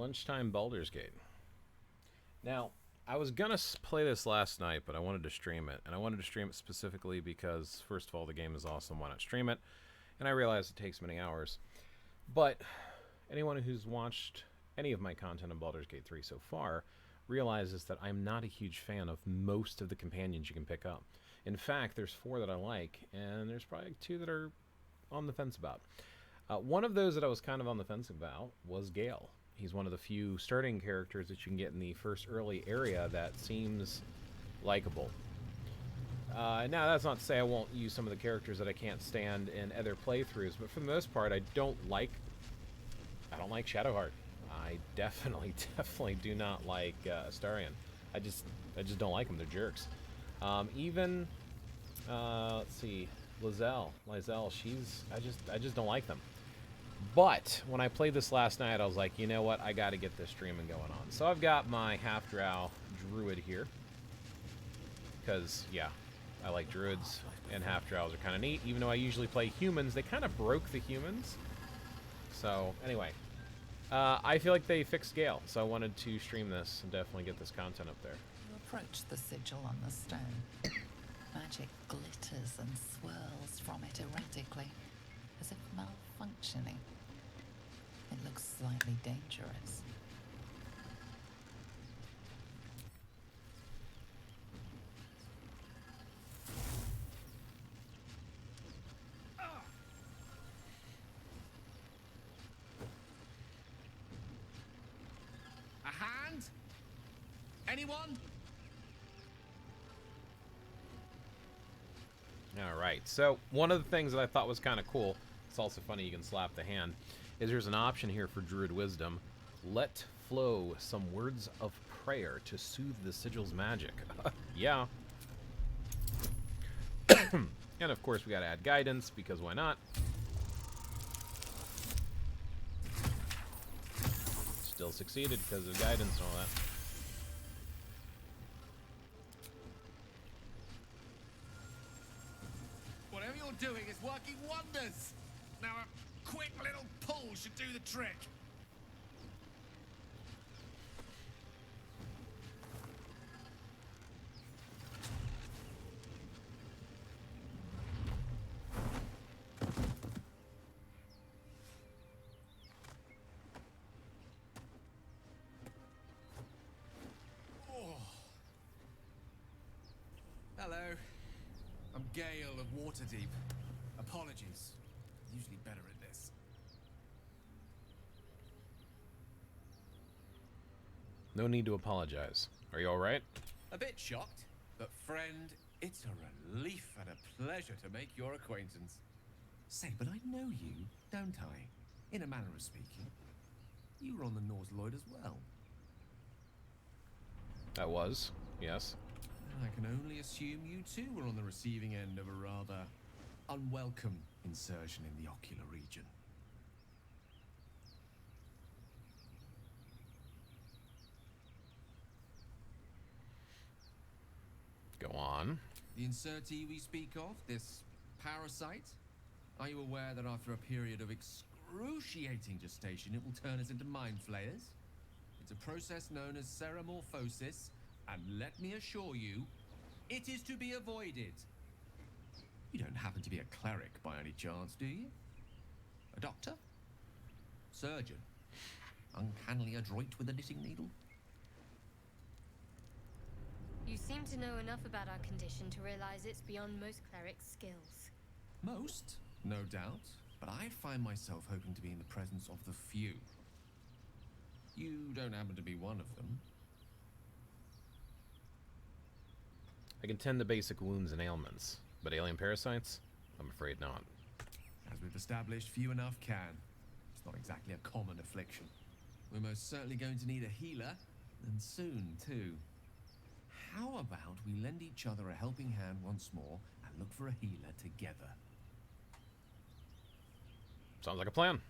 Lunchtime Baldur's Gate. Now, I was gonna play this last night, but I wanted to stream it, and I wanted to stream it specifically because, first of all, the game is awesome. Why not stream it? And I realize it takes many hours. But anyone who's watched any of my content on Baldur's Gate 3 so far realizes that I'm not a huge fan of most of the companions you can pick up. In fact, there's 4 that I like, and there's probably 2 that are on the fence about. One of those that I was kind of on the fence about was Gale. He's one of the few starting characters that you can get in the first early area that seems likable. Now, that's not to say I won't use some of the characters that I can't stand in other playthroughs, but for the most part, I don't like Shadowheart. I definitely do not like Astarion. I just don't like them. They're jerks. Even let's see, Lizelle, I just don't like them. But when I played this last night, I was like, you know what? I got to get this streaming going on. So I've got my half-drow druid here. Because, yeah, I like druids, and half-drows are kind of neat. Even though I usually play humans, they kind of broke the humans. So, anyway. I feel like they fixed Gale, so I wanted to stream this and definitely get this content up there. You approach the sigil on the stone. Magic glitters and swirls from it erratically, as if malfunctioning. It looks slightly dangerous. A hand? Anyone? Alright, so one of the things that I thought was kind of cool, it's also funny you can slap the hand, is there's an option here for Druid Wisdom. Let flow some words of prayer to soothe the sigil's magic. Yeah. And of course we gotta add guidance, because why not? Still succeeded because of guidance and all that. Whatever you're doing is working wonders. Now a quick little pull should do the trick. Hello. I'm Gale of Waterdeep. Apologies. Usually better at this. No need to apologize. Are you alright? A bit shocked, but friend, it's a relief and a pleasure to make your acquaintance. Say, but I know you, don't I? In a manner of speaking. You were on the Norse Lloyd as well. That was, yes. I can only assume you too were on the receiving end of a rather unwelcome insertion in the ocular region. Go on. The insertee we speak of, this parasite, are you aware that after a period of excruciating gestation, it will turn us into mind flayers? It's a process known as ceramorphosis, and let me assure you, it is to be avoided. You don't happen to be a cleric by any chance, do you? A doctor? Surgeon? Uncannily adroit with a knitting needle? You seem to know enough about our condition to realize it's beyond most clerics' skills. Most, no doubt, but I find myself hoping to be in the presence of the few. You don't happen to be one of them. I can tend to basic wounds and ailments, but alien parasites? I'm afraid not. As we've established, few enough can. It's not exactly a common affliction. We're most certainly going to need a healer, and soon, too. How about we lend each other a helping hand once more and look for a healer together? Sounds like a plan.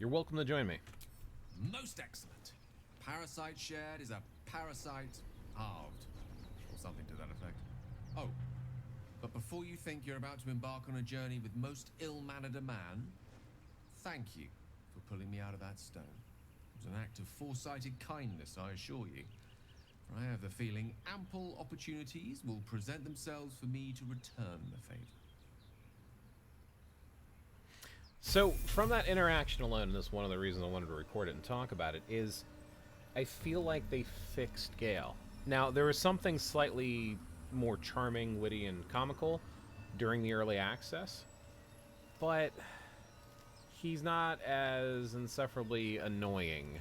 You're welcome to join me. Most excellent. Parasite shared is a parasite halved. Or something to that effect. Oh, but before you think you're about to embark on a journey with most ill-mannered a man, thank you for pulling me out of that stone. It was an act of foresighted kindness, I assure you. For I have the feeling ample opportunities will present themselves for me to return the favor. So, from that interaction alone, and this is one of the reasons I wanted to record it and talk about it, is I feel like they fixed Gale. Now, there was something slightly more charming, witty, and comical during the early access, but he's not as insufferably annoying,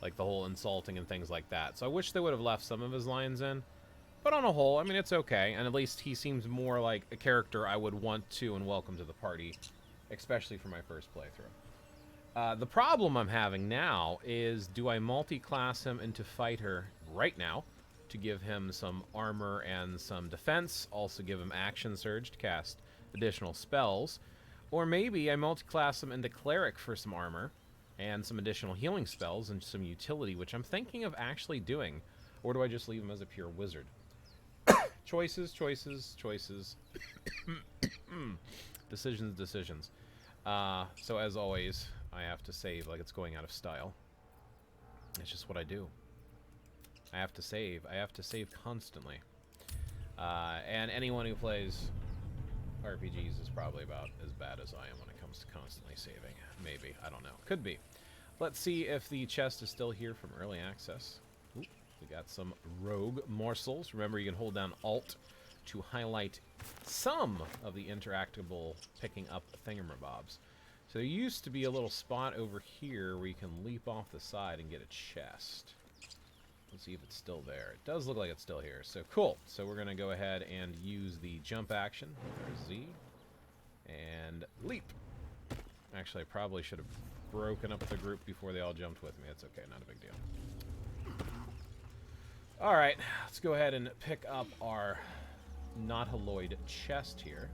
like the whole insulting and things like that. So I wish they would have left some of his lines in, but on a whole, I mean, it's okay, and at least he seems more like a character I would want to and welcome to the party, especially for my first playthrough. The problem I'm having now is, do I multi-class him into fighter right now to give him some armor and some defense, also give him action surge to cast additional spells, or maybe I multi-class him into cleric for some armor and some additional healing spells and some utility, which I'm thinking of actually doing, or do I just leave him as a pure wizard? Choices, choices, choices. Decisions, decisions. So as always, I have to save like it's going out of style. It's just what I do. I have to save. I have to save constantly. And anyone who plays RPGs is probably about as bad as I am when it comes to constantly saving. Maybe. I don't know. Could be. Let's see if the chest is still here from early access. Ooh, we got some rogue morsels. Remember, you can hold down Alt to highlight some of the interactable picking up thingamabobs. So there used to be a little spot over here where you can leap off the side and get a chest. Let's see if it's still there. It does look like it's still here. So cool. So we're going to go ahead and use the jump action. There's Z. And leap. Actually, I probably should have broken up the group before they all jumped with me. That's okay. Not a big deal. Alright. Let's go ahead and pick up our Nautiloid chest here.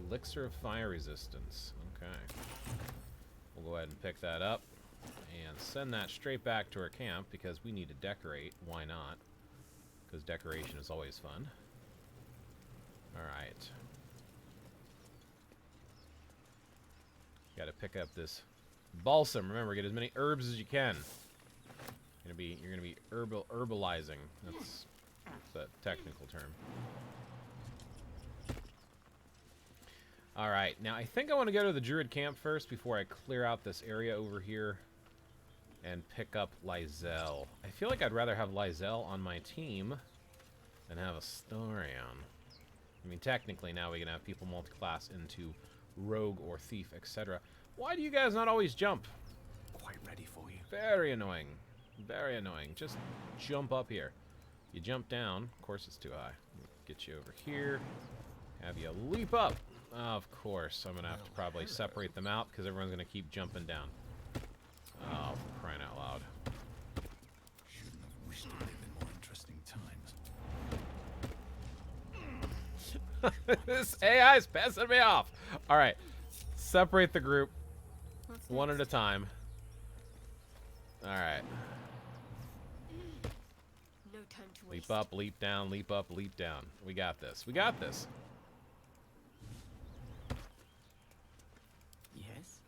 Elixir of Fire Resistance. Okay. We'll go ahead and pick that up and send that straight back to our camp because we need to decorate. Why not? Because decoration is always fun. Alright. Gotta pick up this balsam. Remember, get as many herbs as you can. You're gonna be herbalizing. That's a technical term. Alright, now I think I want to go to the Druid camp first before I clear out this area over here and pick up Lysel. I feel like I'd rather have Lysel on my team than have Astarion. I mean, technically now we can have people multi-class into rogue or thief, etc. Why do you guys not always jump? Quite ready for you. Very annoying. Very annoying. Just jump up here. You jump down. Of course it's too high. Get you over here. Have you leap up. Of course. I'm going to have to probably separate them out because everyone's going to keep jumping down. Oh, for crying out loud. Shouldn't have wished to live in more interesting times. This AI is pissing me off. All right. Separate the group one at a time. All right. No time to waste. Leap up, leap down, leap up, leap down. We got this. We got this. Yes?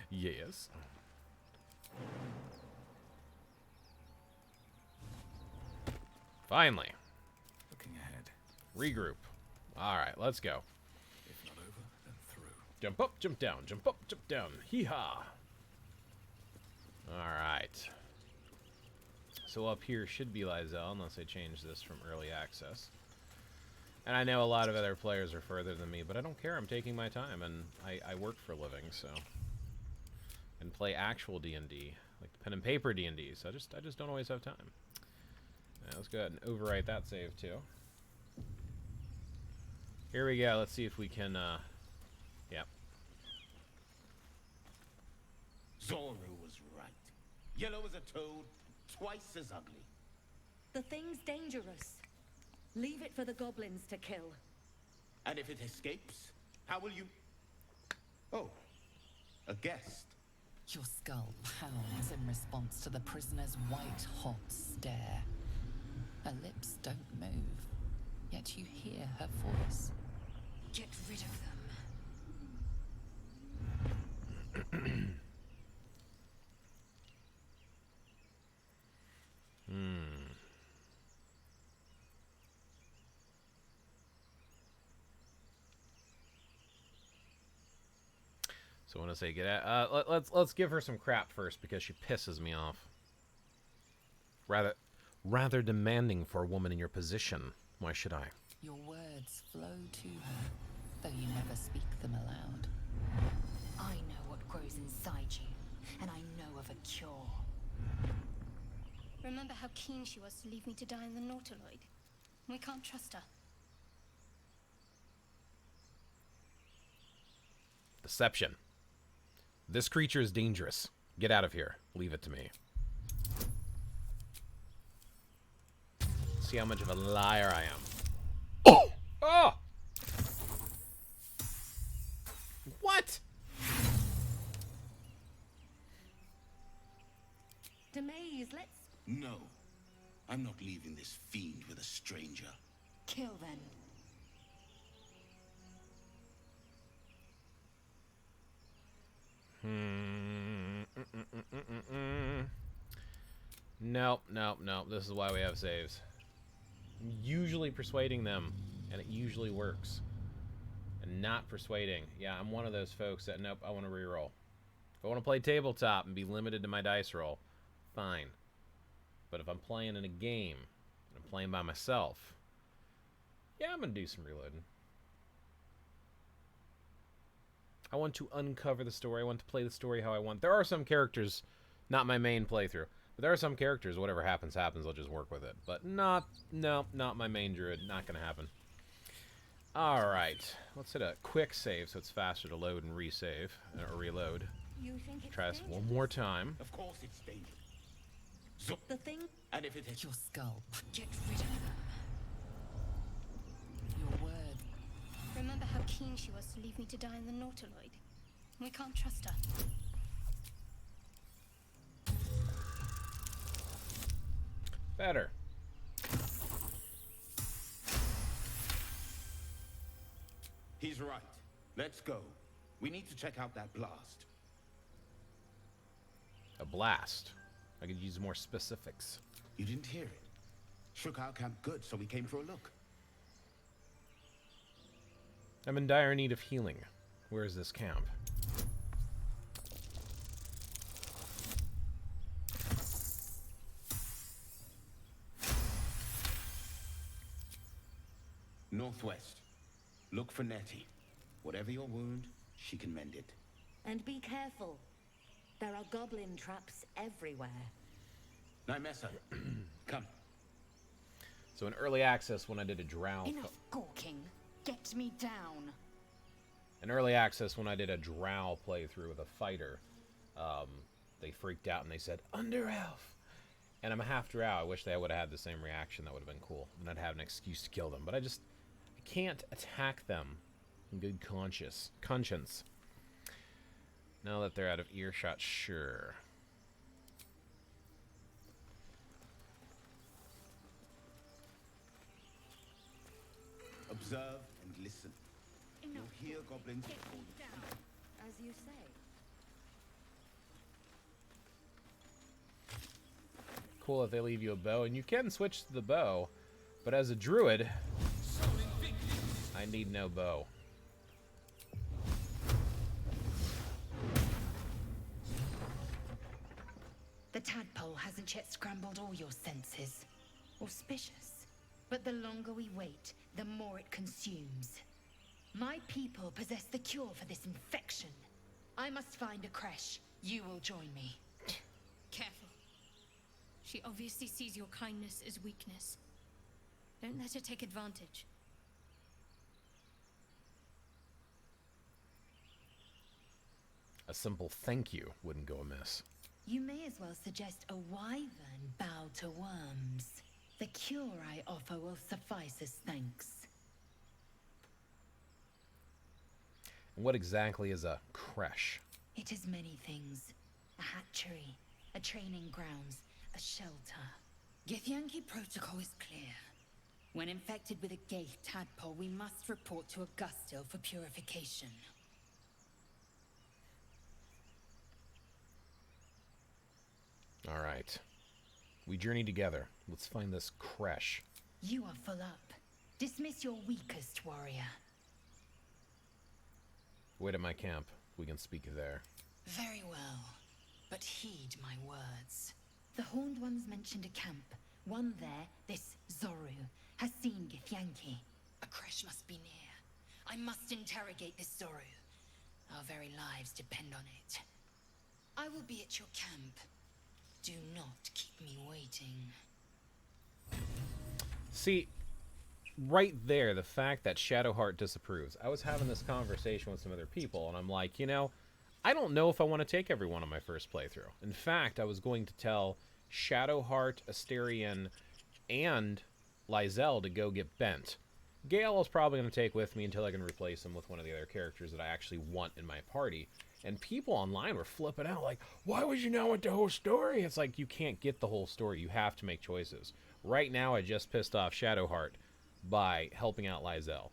Yes. Finally. Looking ahead. Regroup. All right, let's go. If not over, then through. Jump up, jump down, jump up, jump down. Hee-haw. All right. So up here should be Lysel, unless I change this from early access. And I know a lot of other players are further than me, but I don't care. I'm taking my time, and I work for a living, so. And play actual D&D, like the pen and paper D&D. So I just don't always have time. Right, let's go ahead and overwrite that save too. Here we go. Let's see if we can. Yep. Zoru was right. Yellow as a toad, twice as ugly. The thing's dangerous. Leave it for the goblins to kill. And if it escapes, how will you... Oh, a guest. Your skull pounds in response to the prisoner's white-hot stare. Her lips don't move, yet you hear her voice. Get rid of them. So when I say get at, let's give her some crap first because she pisses me off. Rather demanding for a woman in your position. Why should I? Your words flow to her, though you never speak them aloud. I know what grows inside you, and I know of a cure. Remember how keen she was to leave me to die in the Nautiloid? We can't trust her. Deception. This creature is dangerous. Get out of here. Leave it to me. See how much of a liar I am. Oh! Oh! What? Demaze, let's No. I'm not leaving this fiend with a stranger. kill then. Nope, nope, nope. This is why we have saves. I'm usually persuading them, and it usually works. And not persuading. Yeah, I'm one of those folks that, nope, I want to reroll. If I want to play tabletop and be limited to my dice roll, fine. But if I'm playing in a game, and I'm playing by myself, yeah, I'm going to do some reloading. I want to uncover the story. I want to play the story how I want. There are some characters, not my main playthrough, but there are some characters, whatever happens, happens, I'll just work with it. But not my main druid. Not going to happen. Alright, let's hit a quick save so it's faster to load and resave, or reload. You think it's Try this dangerous? one more time. Of course it's dangerous. So, The thing? and if it is... Your skull. Get rid of them. Your word. Remember how keen she was to leave me to die in the Nautiloid? We can't trust her. Better. He's right. Let's go. We need to check out that blast. A blast. I could use more specifics. You didn't hear it. Shook our camp good, so we came for a look. I'm in dire need of healing. Where is this camp? Northwest. Look for Nettie. Whatever your wound, she can mend it. And be careful. There are goblin traps everywhere. Nymessa, come. So in early access when I did a drow... Enough gawking. Get me down. In early access when I did a drow playthrough with a fighter, they freaked out and they said, Under Elf! And I'm a half drow. I wish they would have had the same reaction. That would have been cool. And I'd have an excuse to kill them. But I can't attack them in good conscience. Now that they're out of earshot, sure. Observe and listen. You'll hear goblins before you see them. As you say. Cool if they leave you a bow. And you can switch to the bow. But as a druid, I need no bow. The tadpole hasn't yet scrambled all your senses. Auspicious. But the longer we wait, the more it consumes. My people possess the cure for this infection. I must find a creche. You will join me. Careful. She obviously sees your kindness as weakness. Don't let her take advantage. A simple thank you wouldn't go amiss. You may as well suggest a wyvern bow to worms. The cure I offer will suffice as thanks. And what exactly is a creche? It is many things. A hatchery, a training grounds, a shelter. Githyanki protocol is clear. When infected with a Gale tadpole, we must report to Augustil for purification. All right. We journey together. Let's find this creche. You are full up. Dismiss your weakest warrior. Wait at my camp. we can speak there. Very well, but heed my words. The Horned Ones mentioned a camp. One there, this Zoru, has seen Githyanki. A crash must be near. I must interrogate this Zoru. Our very lives depend on it. I will be at your camp. Do not keep me waiting. See, right there, the fact that Shadowheart disapproves. I was having this conversation with some other people, and I'm like, you know, I don't know if I want to take everyone on my first playthrough. In fact, I was going to tell Shadowheart, Asterion, and Lysel to go get bent. Gale is probably going to take with me until I can replace him with one of the other characters that I actually want in my party. And people online were flipping out like, why would you not want the whole story? It's like, you can't get the whole story. You have to make choices. Right now, I just pissed off Shadowheart by helping out Lysel.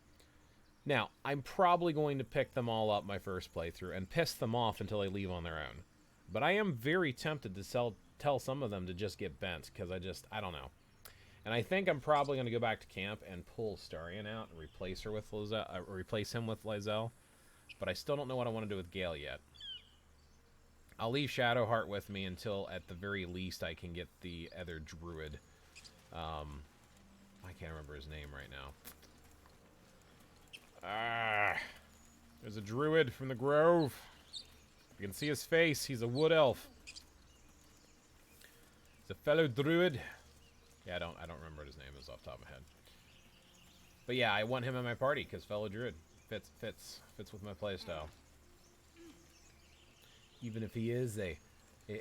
Now, I'm probably going to pick them all up my first playthrough and piss them off until they leave on their own. But I am very tempted to tell some of them to just get bent, because I don't know. And I think I'm probably going to go back to camp and pull Starion out and replace him with Lysel. But I still don't know what I want to do with Gale yet. I'll leave Shadowheart with me until, at the very least, I can get the other druid. I can't remember his name right now. There's a druid from the Grove. You can see his face. He's a wood elf. He's a fellow druid. Yeah, I don't remember what his name is off the top of my head. But yeah, I want him in my party because fellow druid fits with my playstyle. Even if he is a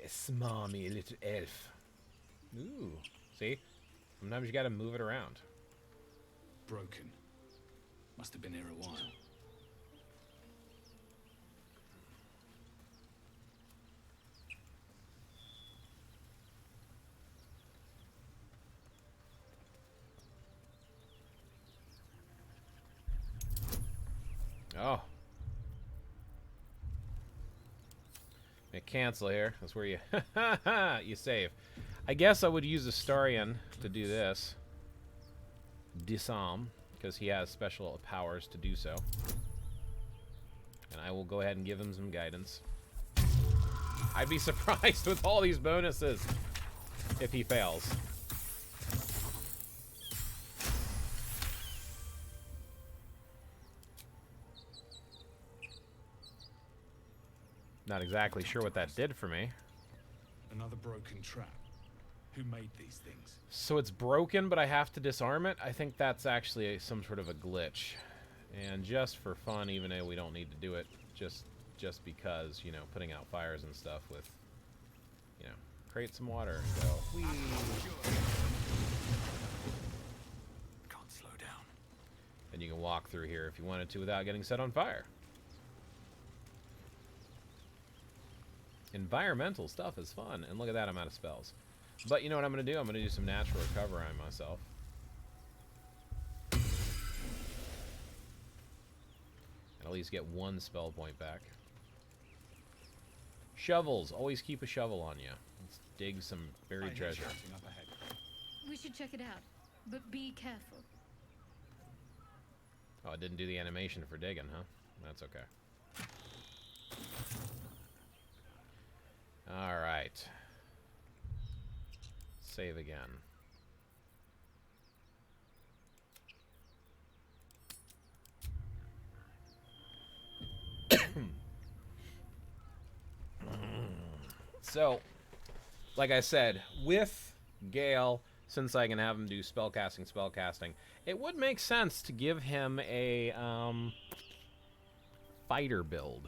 smarmy little elf. Ooh, see? Sometimes you gotta move it around. Broken. Must have been here a while. Oh. Cancel here. That's where you you save. I guess I would use Astarion to do this. Disarm, because he has special powers to do so. And I will go ahead and give him some guidance. I'd be surprised with all these bonuses if he fails. Not exactly sure what that did for me. Another broken trap. Who made these things? So it's broken, but I have to disarm it? I think that's actually some sort of a glitch. And just for fun, even though we don't need to do it, just because, you know, putting out fires and stuff with, you know, create some water and go. Whee. Can't slow down. And you can walk through here if you wanted to without getting set on fire. Environmental stuff is fun. And look at that, I'm out of spells. But you know what I'm going to do? I'm going to do some natural recovery on myself. And at least get one spell point back. Shovels. Always keep a shovel on you. Let's dig some buried treasure. Up ahead. We should check it out, but be careful. Oh, I didn't do the animation for digging, huh? That's okay. Alright. Save again. So, like I said, with Gale, since I can have him do spellcasting, it would make sense to give him a fighter build.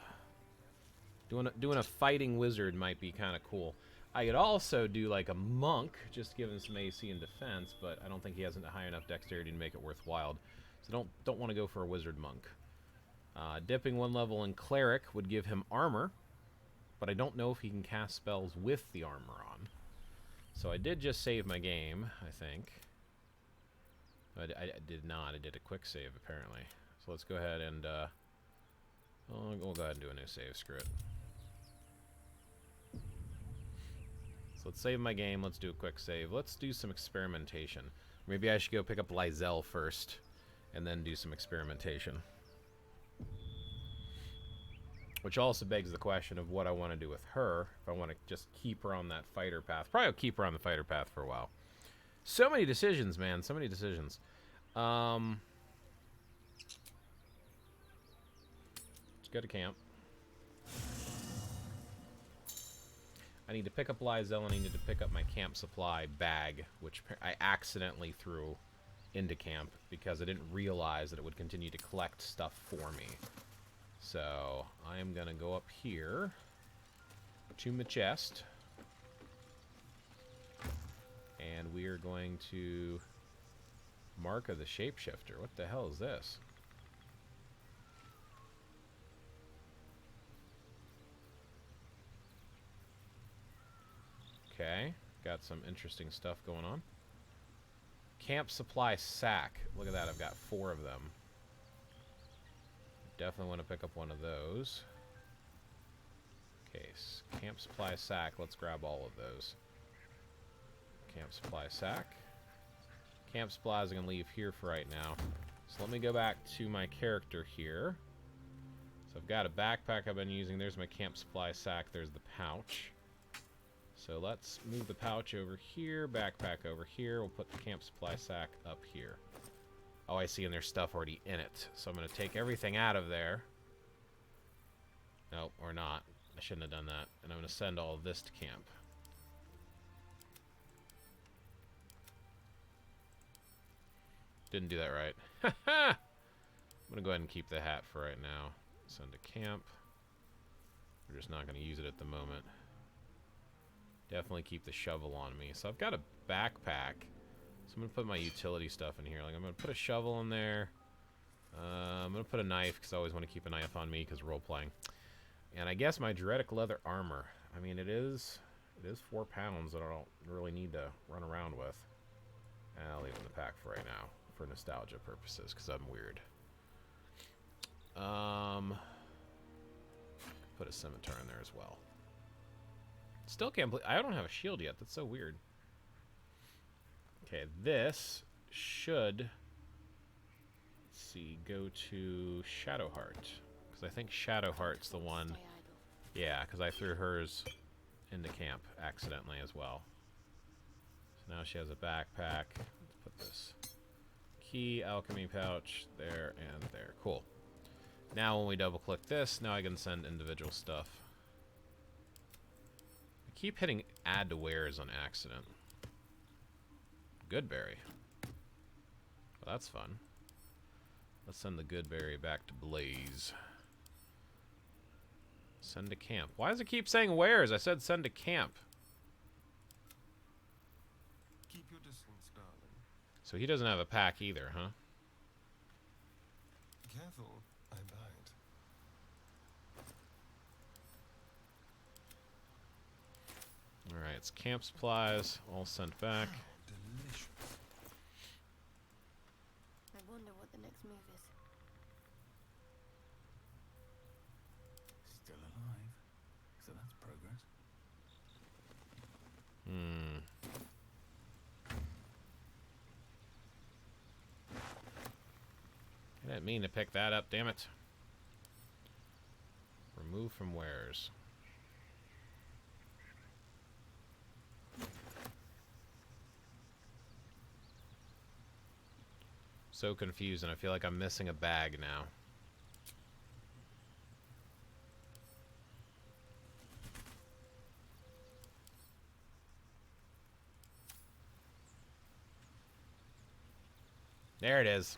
Doing a fighting wizard might be kind of cool. I could also do like a monk, just give him some AC and defense, but I don't think he has a high enough dexterity to make it worthwhile. So don't want to go for a wizard monk. Dipping one level in cleric would give him armor, but I don't know if he can cast spells with the armor on. So I did just save my game, I think. I did not. I did a quick save apparently. So let's go ahead and we'll go ahead and do a new save. Screw it. So let's save my game. Let's do a quick save. Let's do some experimentation. Maybe I should go pick up Lysel first and then do some experimentation. Which also begs the question of what I want to do with her. If I want to just keep her on that fighter path. Probably I'll keep her on the fighter path for a while. So many decisions, man. So many decisions. Let's go to camp. I need to pick up Lysel, and I need to pick up my camp supply bag, which I accidentally threw into camp because I didn't realize that it would continue to collect stuff for me. So I am going to go up here to my chest, and we are going to Mark of the Shapeshifter. What the hell is this? Okay, got some interesting stuff going on. Camp supply sack. Look at that, I've got 4 of them. Definitely want to pick up one of those. Case. Camp supply sack. Let's grab all of those. Camp supply sack. Camp supplies I can leave here for right now. So let me go back to my character here. So I've got a backpack I've been using. There's my camp supply sack. There's the pouch. So let's move the pouch over here, backpack over here. We'll put the camp supply sack up here. Oh, I see, and there's stuff already in it. So I'm going to take everything out of there. Nope, or not. I shouldn't have done that. And I'm going to send all of this to camp. Didn't do that right. I'm going to go ahead and keep the hat for right now. Send to camp. We're just not going to use it at the moment. Definitely keep the shovel on me. So I've got a backpack. So I'm going to put my utility stuff in here. Like, I'm going to put a shovel in there. I'm going to put a knife because I always want to keep a knife on me because role-playing. And I guess my Druidic leather armor. I mean, it is 4 pounds that I don't really need to run around with. And I'll leave it in the pack for right now for nostalgia purposes because I'm weird. Put a scimitar in there as well. Still can't believe I don't have a shield yet. That's so weird. Okay, this should, let's see, go to Shadowheart. Because I think Shadowheart's the one. Yeah, because I threw hers into camp accidentally as well. So now she has a backpack. Let's put this key, alchemy pouch, there and there. Cool. Now when we double click this, now I can send individual stuff. I keep hitting add to wares on accident. Goodberry. Well, that's fun. Let's send the Goodberry back to Blaze. Send to camp. Why does it keep saying wares? I said send to camp. Keep your distance, darling. So he doesn't have a pack either, huh? Careful, I bite. Alright, it's camp supplies, all sent back. How delicious. I wonder what the next move is. Still alive. So that's progress. I didn't mean to pick that up, damn it. Remove from wares. So confused, and I feel like I'm missing a bag now. There it is.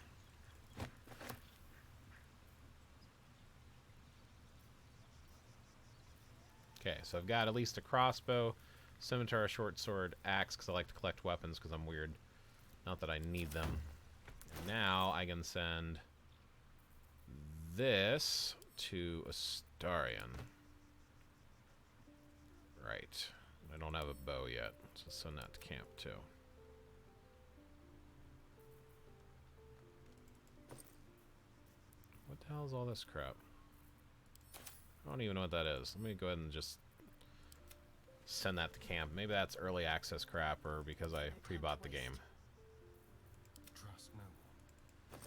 Okay, so I've got at least a crossbow, scimitar, short sword, axe, because I like to collect weapons because I'm weird. Not that I need them. And now I can send this to Astarion. Right. I don't have a bow yet, so send that to camp too. What the hell is all this crap? I don't even know what that is. Let me go ahead and just send that to camp. Maybe that's early access crap or because I pre-bought the game. Trust no one.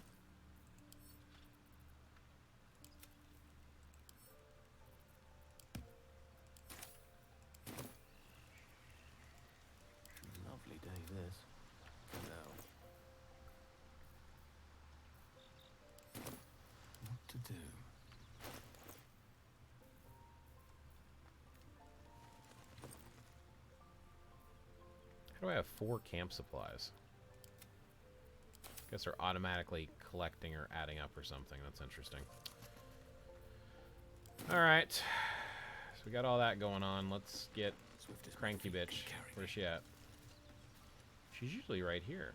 do. How do I have 4 camp supplies? Guess they're automatically collecting or adding up or something. That's interesting. Alright. So we got all that going on. Let's get Cranky Bitch. Where's she at? She's usually right here.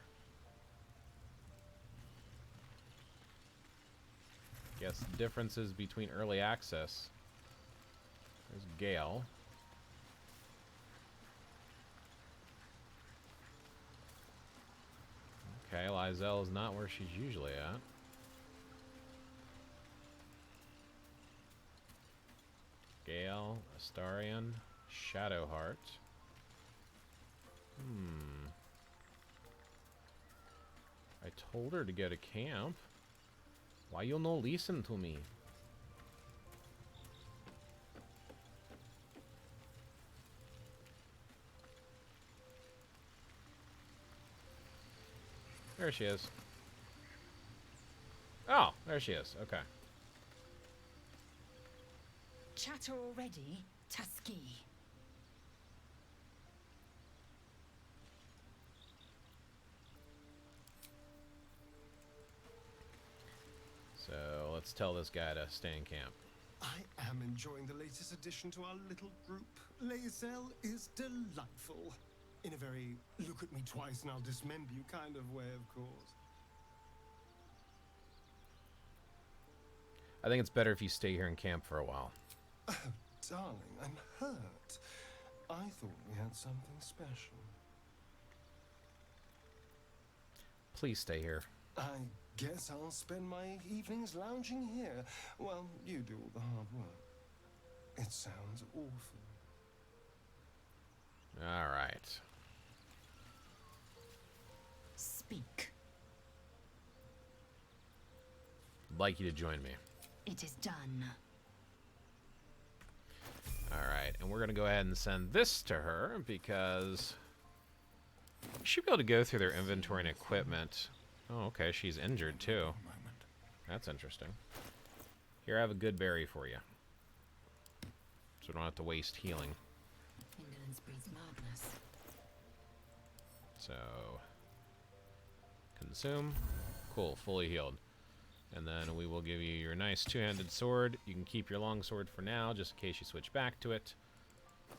Guess differences between early access. There's Gale. Okay, Lizelle is not where she's usually at. Gale, Astarion, Shadowheart. I told her to go to camp. Why you no listen to me? There she is. Oh, there she is. Okay. Chatter already, Tusky. So let's tell this guy to stay in camp. I am enjoying the latest addition to our little group. Lae'zel is delightful. In a very look at me twice and I'll dismember you kind of way, of course. I think it's better if you stay here in camp for a while. Oh, darling, I'm hurt. I thought we had something special. Please stay here. I guess I'll spend my evenings lounging here while you do all the hard work. It sounds awful. All right. Speak. I'd like you to join me. It is done. All right, and we're going to go ahead and send this to her because you should be able to go through their inventory and equipment. Oh, okay, she's injured too. That's interesting. Here, I have a good berry for you. So we don't have to waste healing. Indolence breeds madness. So, consume. Cool, fully healed. And then we will give you your nice two-handed sword. You can keep your long sword for now, just in case you switch back to it.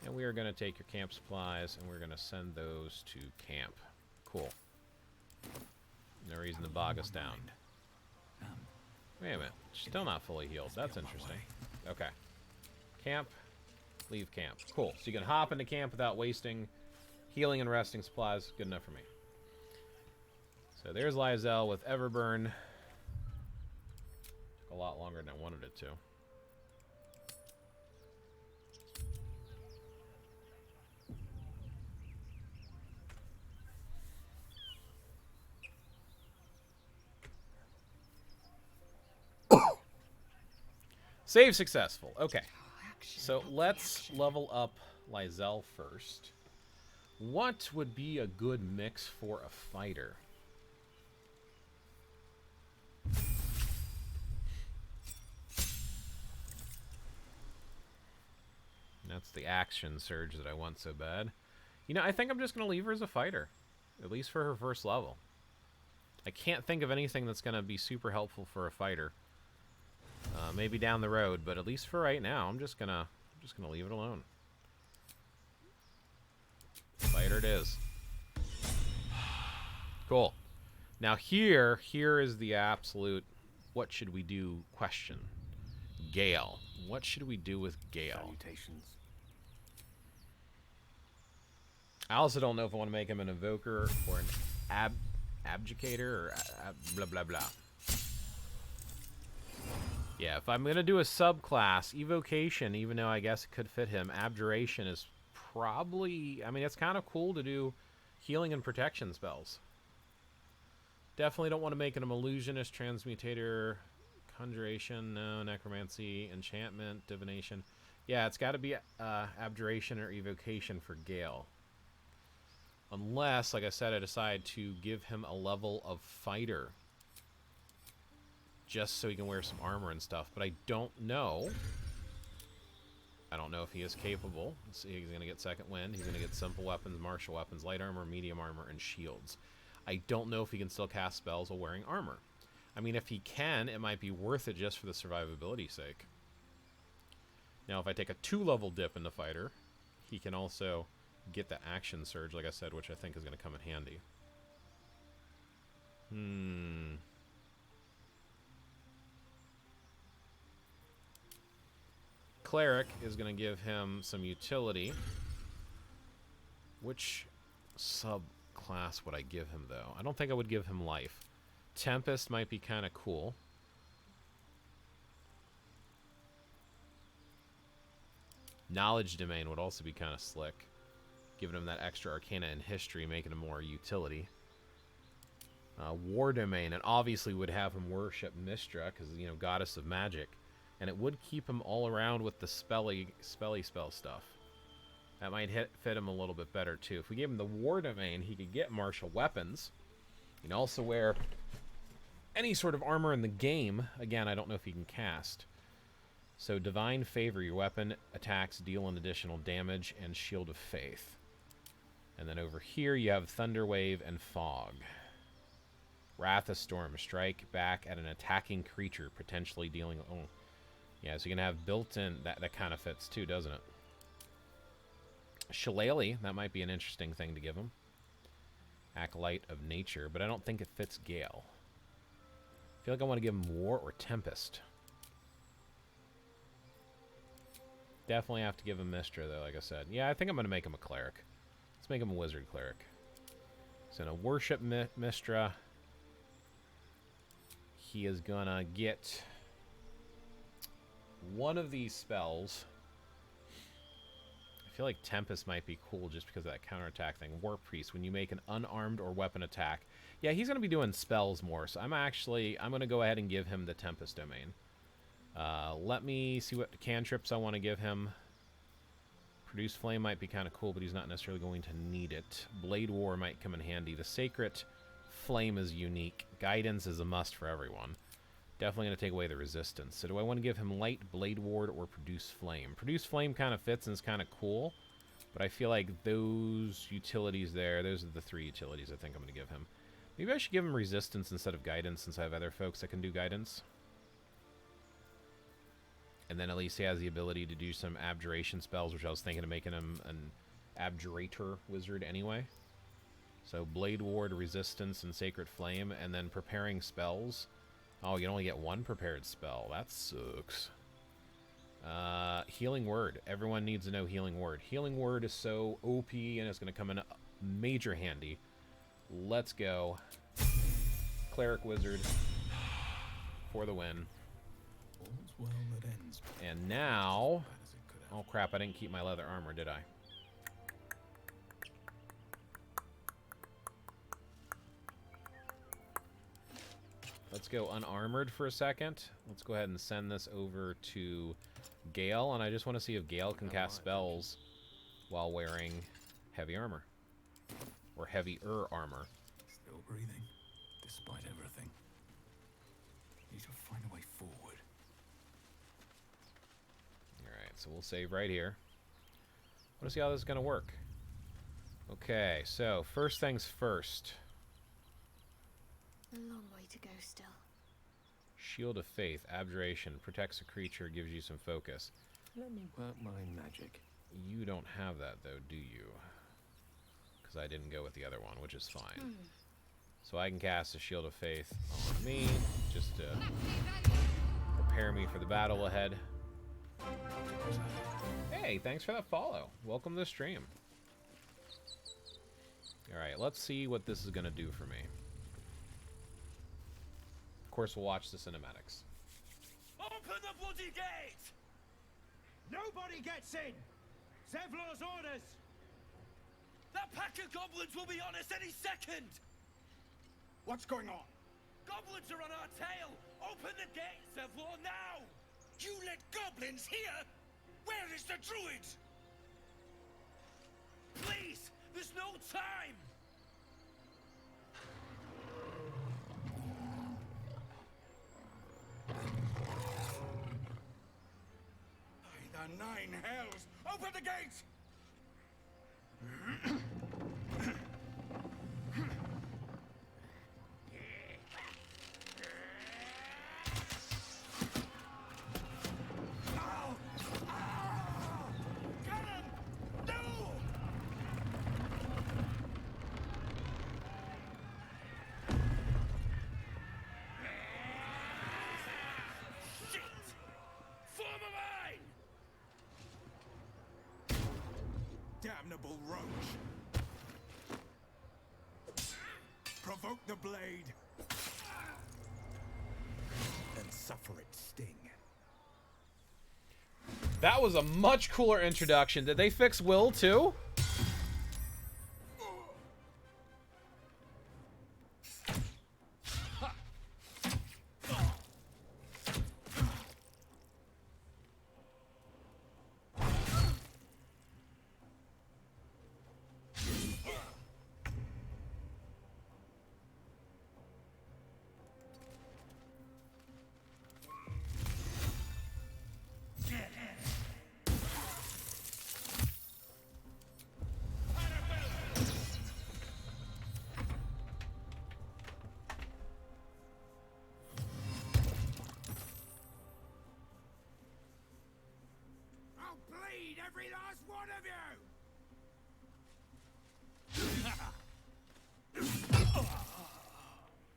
And we are going to take your camp supplies, and we're going to send those to camp. Cool. No reason to bog us down. Wait a minute. Still not fully healed. That's interesting. Okay. Camp. Leave camp. Cool. So you can hop into camp without wasting healing and resting supplies. Good enough for me. So there's Lae'zel with Everburn. Took a lot longer than I wanted it to. Save successful. Okay. So let's level up Lae'zel first. What would be a good mix for a fighter? That's the action surge that I want so bad. You know, I think I'm just going to leave her as a fighter. At least for her first level. I can't think of anything that's going to be super helpful for a fighter. Maybe down the road, but at least for right now, I'm just gonna leave it alone. Fighter it is. Cool. Now here is the absolute what should we do question. Gale. What should we do with Gale? Salutations. I also don't know if I want to make him an evoker or an abjugator or blah blah blah. Yeah, if I'm going to do a subclass, Evocation, even though I guess it could fit him, Abjuration is probably... I mean, it's kind of cool to do healing and protection spells. Definitely don't want to make him Illusionist, Transmutator, Conjuration, no, Necromancy, Enchantment, Divination. Yeah, it's got to be Abjuration or Evocation for Gale. Unless, like I said, I decide to give him a level of Fighter. just so he can wear some armor and stuff, but I don't know. I don't know if he is capable. Let's see, he's going to get second wind. He's going to get simple weapons, martial weapons, light armor, medium armor, and shields. I don't know if he can still cast spells while wearing armor. I mean, if he can, it might be worth it just for the survivability sake. Now, if I take a 2-level dip in the fighter, he can also get the action surge, like I said, which I think is going to come in handy. Cleric is going to give him some utility. Which subclass would I give him, though? I don't think I would give him life. Tempest might be kind of cool. Knowledge Domain would also be kind of slick, giving him that extra Arcana and History, making him more utility. War Domain, and obviously would have him worship Mystra, because, you know, Goddess of Magic. And it would keep him all around with the spelly spell stuff. That might fit him a little bit better, too. If we gave him the War Domain, he could get martial weapons. He can also wear any sort of armor in the game. Again, I don't know if he can cast. So, Divine Favor, your weapon attacks deal an additional damage, and Shield of Faith. And then over here, you have Thunder Wave and Fog. Wrath of Storm, strike back at an attacking creature, potentially dealing... Oh, yeah, so you can have built-in... That kind of fits, too, doesn't it? Shillelagh, that might be an interesting thing to give him. Acolyte of Nature, but I don't think it fits Gale. I feel like I want to give him War or Tempest. Definitely have to give him Mystra, though, like I said. Yeah, I think I'm going to make him a Cleric. Let's make him a Wizard Cleric. So, to worship Mystra, he is going to get one of these spells. I feel like Tempest might be cool just because of that counterattack thing. War Priest, when you make an unarmed or weapon attack. Yeah, he's going to be doing spells more, so I'm going to go ahead and give him the Tempest Domain. Let me see what cantrips I want to give him. Produce Flame might be kind of cool, but he's not necessarily going to need it. Blade War might come in handy. The Sacred Flame is unique. Guidance is a must for everyone. Definitely going to take away the resistance. So do I want to give him Light, Blade Ward, or Produce Flame? Produce Flame kind of fits and is kind of cool, but I feel like those utilities there, those are the 3 utilities I think I'm going to give him. Maybe I should give him Resistance instead of Guidance, since I have other folks that can do Guidance. And then at least he has the ability to do some Abjuration spells, which I was thinking of making him an Abjurator Wizard anyway. So Blade Ward, Resistance, and Sacred Flame, and then preparing spells. Oh, you only get 1 prepared spell. That sucks. Healing Word. Everyone needs to know Healing Word. Healing Word is so OP, and it's going to come in major handy. Let's go. Cleric Wizard for the win. All's well that ends. And now... As it could have. Oh, crap. I didn't keep my leather armor, did I? Let's go unarmored for a second. Let's go ahead and send this over to Gale, and I just want to see if Gale can cast spells while wearing heavy armor. Or heavier armor. Still breathing, despite everything. Need to find a way forward. Alright, so we'll save right here. I want to see how this is going to work. Okay, so first things first. A long way to go still. Shield of Faith, Abjuration, protects a creature, gives you some focus. Let me work my magic. You don't have that, though, do you? Because I didn't go with the other one, which is fine. So I can cast a Shield of Faith on me, just to prepare me for the battle ahead. Hey, thanks for that follow. Welcome to the stream. Alright, let's see what this is going to do for me. Of course, we'll watch the cinematics. Open the bloody gate! Nobody gets in! Zevlor's orders! That pack of goblins will be on us any second! What's going on? Goblins are on our tail! Open the gate, Zevlor, now! You let goblins here? Where is the druid? Please! There's no time! hells! Open the gates! Damnable roach! Provoke the blade and suffer its sting. That was a much cooler introduction. Did they fix Will too? Every last one of you!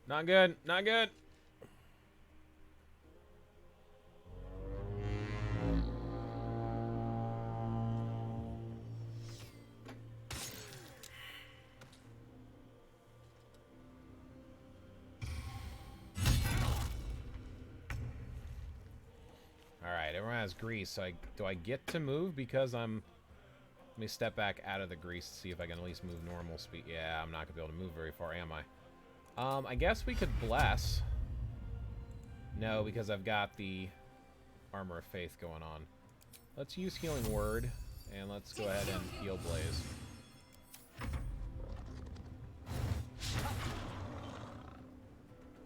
Not good. Not good. Alright, everyone has grease, so do I get to move because I'm... Let me step back out of the grease to see if I can at least move normal speed. Yeah, I'm not going to be able to move very far, am I? I guess we could bless. No, because I've got the Armor of Faith going on. Let's use Healing Word, and let's go ahead and heal Blaze.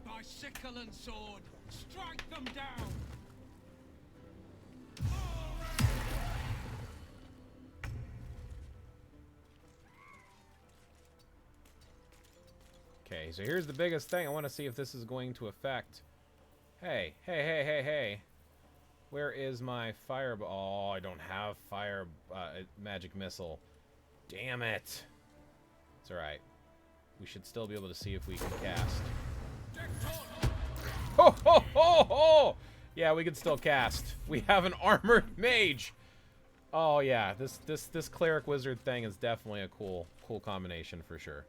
By sickle and sword, strike them down! Okay, so here's the biggest thing. I want to see if this is going to affect... Hey. Where is my fireball? Oh, I don't have fire magic missile. Damn it. It's alright. We should still be able to see if we can cast. Ho ho ho ho! Yeah, we can still cast. We have an armored mage. Oh yeah, this cleric wizard thing is definitely a cool combination for sure.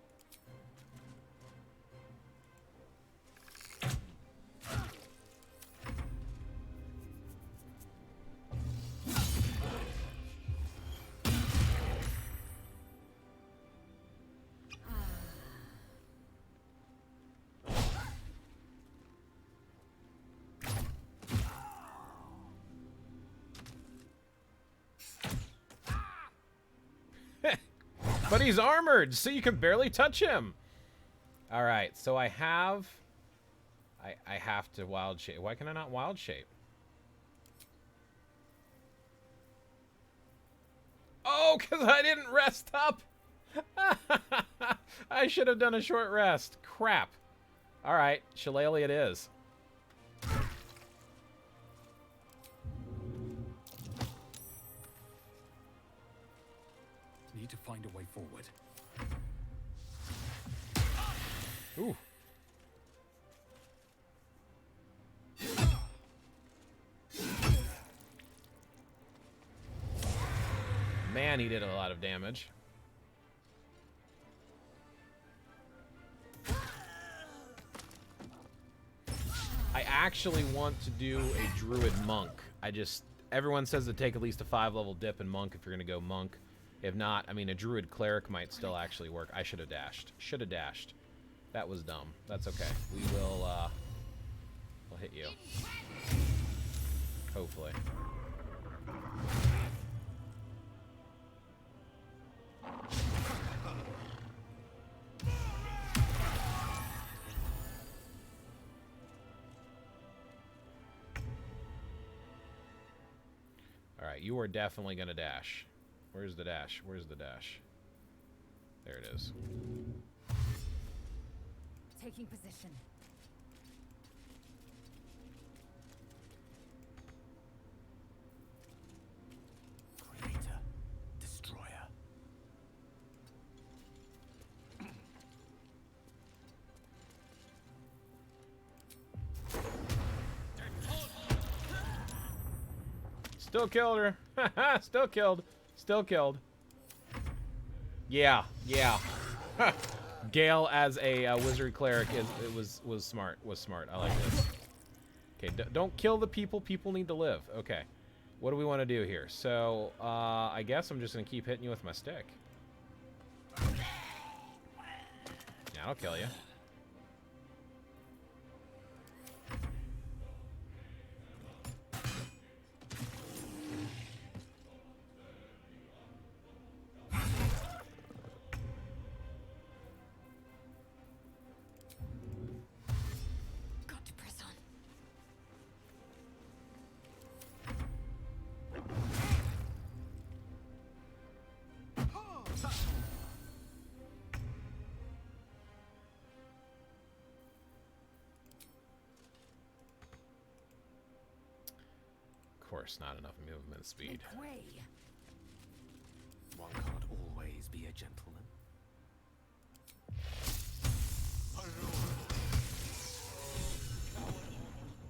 But he's armored, so you can barely touch him. All right, so I have to wild shape. Why can I not wild shape? Oh, because I didn't rest up. I should have done a short rest. Crap. All right, Shillelagh it is. Need to find a way forward. Ooh. Man, he did a lot of damage. I actually want to do a druid monk. Everyone says to take at least a 5-level dip in monk if you're gonna go monk. If not, I mean, a druid cleric might still actually work. I should have dashed. Should have dashed. That was dumb. That's okay. We will, we'll hit you. Hopefully. Alright, Alright, you are definitely gonna dash. Where's the dash? Where's the dash? There it is. Taking position. Creator, destroyer. Still killed her. Still killed. Still killed. Yeah, yeah. Gale as a wizard cleric was smart. Was smart. I like this. Okay, don't kill the people. People need to live. Okay, what do we want to do here? So I guess I'm just gonna keep hitting you with my stick. Yeah, I'll kill you. Got to press on. Of course, not enough movement speed. Make way. One can't always be a gentleman.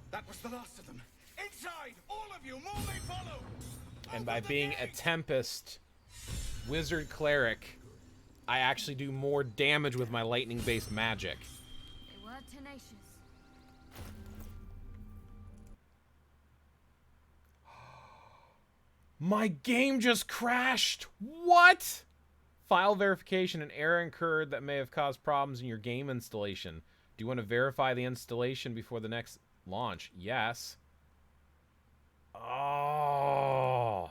That was the last of them. Inside! All of you! More may follow! And by being a Tempest wizard cleric, I actually do more damage with my lightning-based magic. They were tenacious. My game just crashed. What? File verification. An error incurred that may have caused problems in your game installation. Do you want to verify the installation before the next launch? Yes. Oh.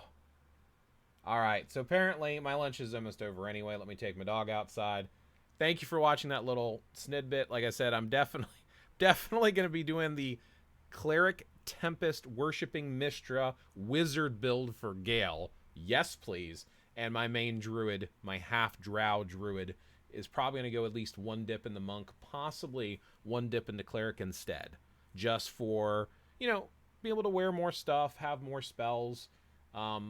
All right. So apparently my lunch is almost over anyway. Let me take my dog outside. Thank you for watching that little snidbit. Like I said, I'm definitely going to be doing the Cleric Tempest worshipping Mistra wizard build for Gale. Yes, please. And my main druid, my half drow druid, is probably going to go at least one dip in the monk, possibly one dip into cleric instead. Just for, you know, be able to wear more stuff, have more spells,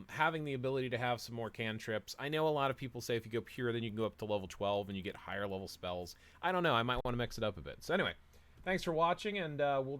having the ability to have some more cantrips. I know a lot of people say if you go pure, then you can go up to level 12 and you get higher level spells. I don't know. I might want to mix it up a bit. So anyway, thanks for watching, and we'll